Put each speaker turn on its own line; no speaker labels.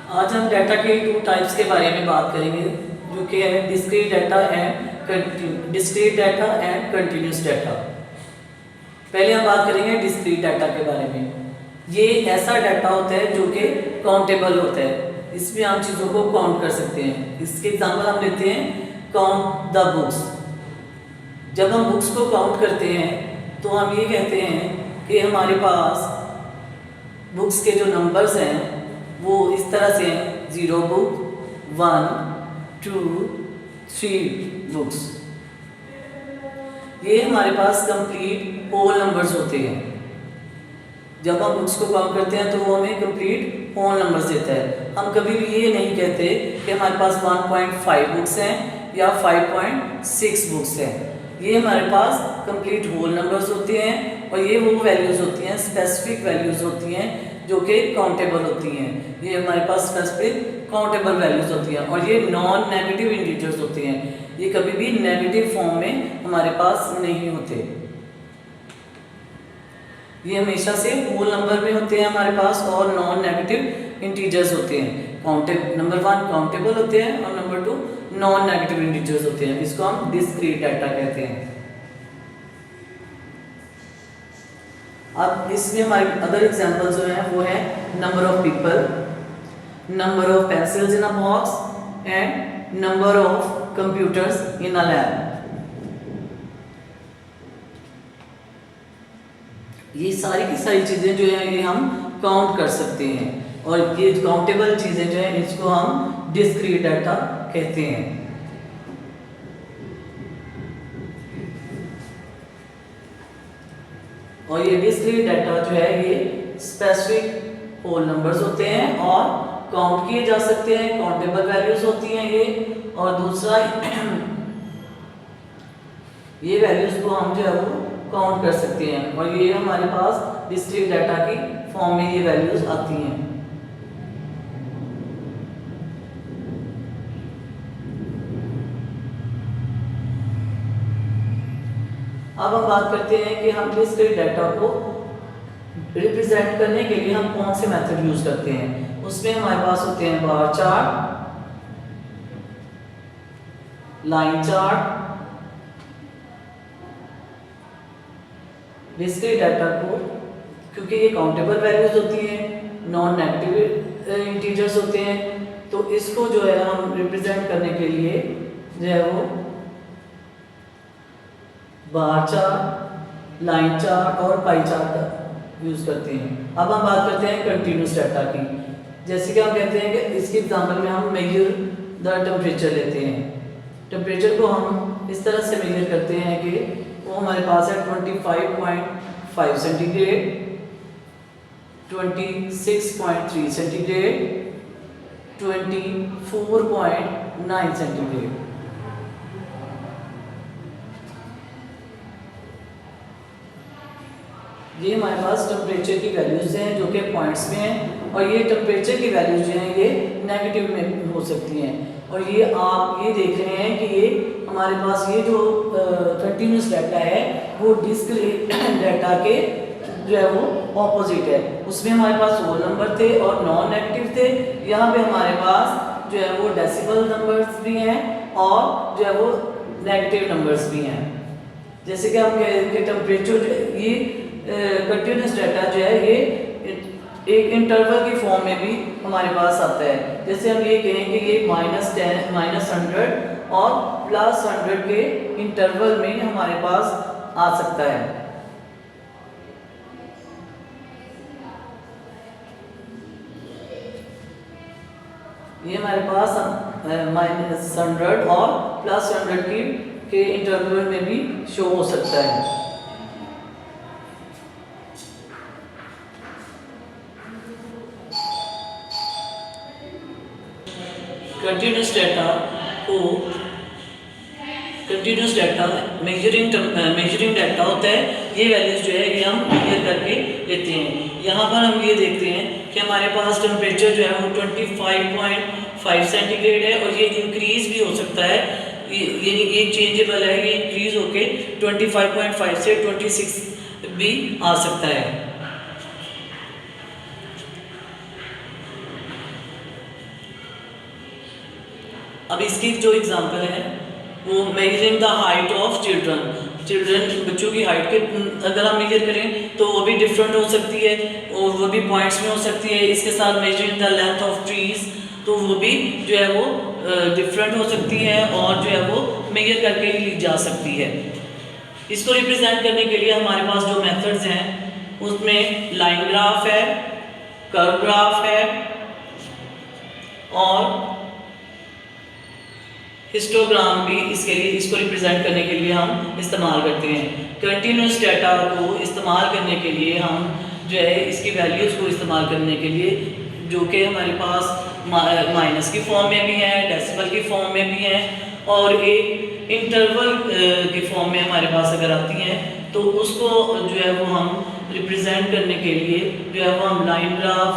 आज हम डाटा के 2 टाइप्स के बारे में बात करेंगे, जो कि है discrete data and continuous data. पहले हम बात करेंगे डिस्क्रीट डाटा के बारे में। ये ऐसा डाटा होता है जो कि काउंटेबल होता है, इसमें हम चीज़ों को काउंट कर सकते हैं। इसके एग्जाम्पल हम लेते हैं काउंट द बुक्स। जब हम बुक्स को काउंट करते हैं तो हम ये कहते हैं कि हमारे पास बुक्स के जो नंबर्स हैं वो इस तरह से हैं, 0 बुक, 1, 2, 3 बुक्स। ये हमारे पास कंप्लीट होल नंबर्स होते हैं। जब हम बुक्स को काउंट करते हैं तो वो हमें कंप्लीट होल नंबर्स देता है। हम कभी भी ये नहीं कहते कि हमारे पास 1.5 बुक्स हैं या 5.6 बुक्स हैं। ये हमारे पास कंप्लीट होल नंबर्स होते हैं और ये वो वैल्यूज़ होती हैं, स्पेसिफिक वैल्यूज़ होती हैं जो कि काउंटेबल होती हैं। ये हमारे पास स्पेसिफिक काउंटेबल वैल्यूज़ होती हैं और ये नॉन नेगेटिव इंटीजर्स होते हैं। ये कभी भी नेगेटिव फॉर्म में हमारे पास नहीं होते। ये हमेशा से होल नंबर में होते हैं हमारे पास और नॉन नेगेटिव इंटीजर्स होते हैं। नंबर 1 काउंटेबल होते हैं और नंबर 2 नॉन नेगेटिव इंटीजर्स होते हैं। इसको हम डिस्क्रीट डाटा कहते हैं। अब इसमें हमारे अदर एग्जांपल जो हैं वो है number of people, number of pencils in a box and number of computers in a lab. ये सारी की सारी चीज़ें जो है ये हम काउंट कर सकते हैं और ये काउंटेबल चीज़ें जो हैं इसको हम डिस्क्रीट डाटा कहते हैं। और ये डिस्क्रीट डाटा जो है ये स्पेसिफिक होल नंबर्स होते हैं और काउंट किए जा सकते हैं, काउंटेबल वैल्यूज होती हैं ये। और दूसरा ये वैल्यूज को हम जो है वो काउंट कर सकते हैं और ये हमारे पास डिस्क्रीट डाटा की फॉर्म में ये वैल्यूज आती हैं। अब हम बात करते हैं कि हम डिस्क्रीट डाटा को रिप्रेजेंट करने के लिए हम कौन से मेथड यूज करते हैं। उसमें हमारे पास होते हैं bar chart, line chart. Discrete data को क्योंकि ये काउंटेबल वैल्यूज होती हैं, नॉन नेगेटिव इंटीजर्स होते हैं, तो इसको जो है हम रिप्रेजेंट करने के लिए जो है वो बार चार्ट, लाइन चार्ट और पाई चार्ट का यूज करते हैं। अब हम बात करते हैं कंटिन्यूस डाटा की। जैसे कि हम कहते हैं कि इसके एग्जांपल में हम मेजर द टेम्परेचर लेते हैं। टेम्परेचर को हम इस तरह से मेजर करते हैं कि वो हमारे पास है 25.5 सेंटीग्रेड, 26.3 सेंटीग्रेड, 24.9 सेंटीग्रेड। ये हमारे पास टेम्परेचर की वैल्यूज हैं जो कि पॉइंट्स में हैं और ये टेम्परेचर की वैल्यूज जो हैं ये नेगेटिव में हो सकती हैं। और ये आप ये देख रहे हैं कि ये हमारे पास ये जो कंटिन्यूस डाटा है वो डिस्क्रीट डाटा के जो है वो ऑपोजिट है। उसमें हमारे पास होल नंबर थे और नॉन नेगेटिव थे। यहाँ पे हमारे पास जो है वो डेसिमल नंबर्स भी हैं और जो है वो नेगेटिव नंबर्स भी हैं। जैसे कि हम कह के टेम्परेचर ये कंटिन्यूस डाटा जो है ये एक इंटरवल की फॉर्म में भी हमारे पास आता है। जैसे हम ये कहें कि ये -10, -100 और +100 के इंटरवल में हमारे पास आ सकता है। ये हमारे पास -100 और +100 के इंटरवल में भी शो हो सकता है। कंटिन्यूस डाटा मेजरिंग डाटा होता है। ये वैल्यूज जो है ये हम मेजर करके लेते हैं। यहाँ पर हम ये देखते हैं कि हमारे पास टेम्परेचर जो है वो 25.5 सेंटीग्रेड है और ये इंक्रीज भी हो सकता है। ये चेंजेबल है, ये इंक्रीज होके 25.5 से 26 भी आ सकता है। अब इसकी जो एग्जांपल है वो measuring the height of children बच्चों की हाइट के अगर हम मेजर करें तो वो भी डिफरेंट हो सकती है और वो भी पॉइंट्स में हो सकती है। इसके साथ measuring the length of trees, तो वो भी जो है वो डिफरेंट हो सकती है और जो है वो मेजर करके ही ली जा सकती है। इसको रिप्रेजेंट करने के लिए हमारे पास जो मेथड्स हैं उसमें लाइन ग्राफ है, कर्व ग्राफ है और हिस्टोग्राम भी इसके लिए, इसको रिप्रेजेंट करने के लिए हम इस्तेमाल करते हैं। कंटिन्यूस डाटा को इस्तेमाल करने के लिए हम जो है इसकी वैल्यूज़ को इस्तेमाल करने के लिए जो कि हमारे पास माइनस की फॉर्म में भी है, डेसिमल की फॉर्म में भी है और एक इंटरवल की फॉर्म में हमारे पास अगर आती हैं तो उसको जो है वो हम रिप्रेजेंट करने के लिए जो है वो हम लाइन ग्राफ,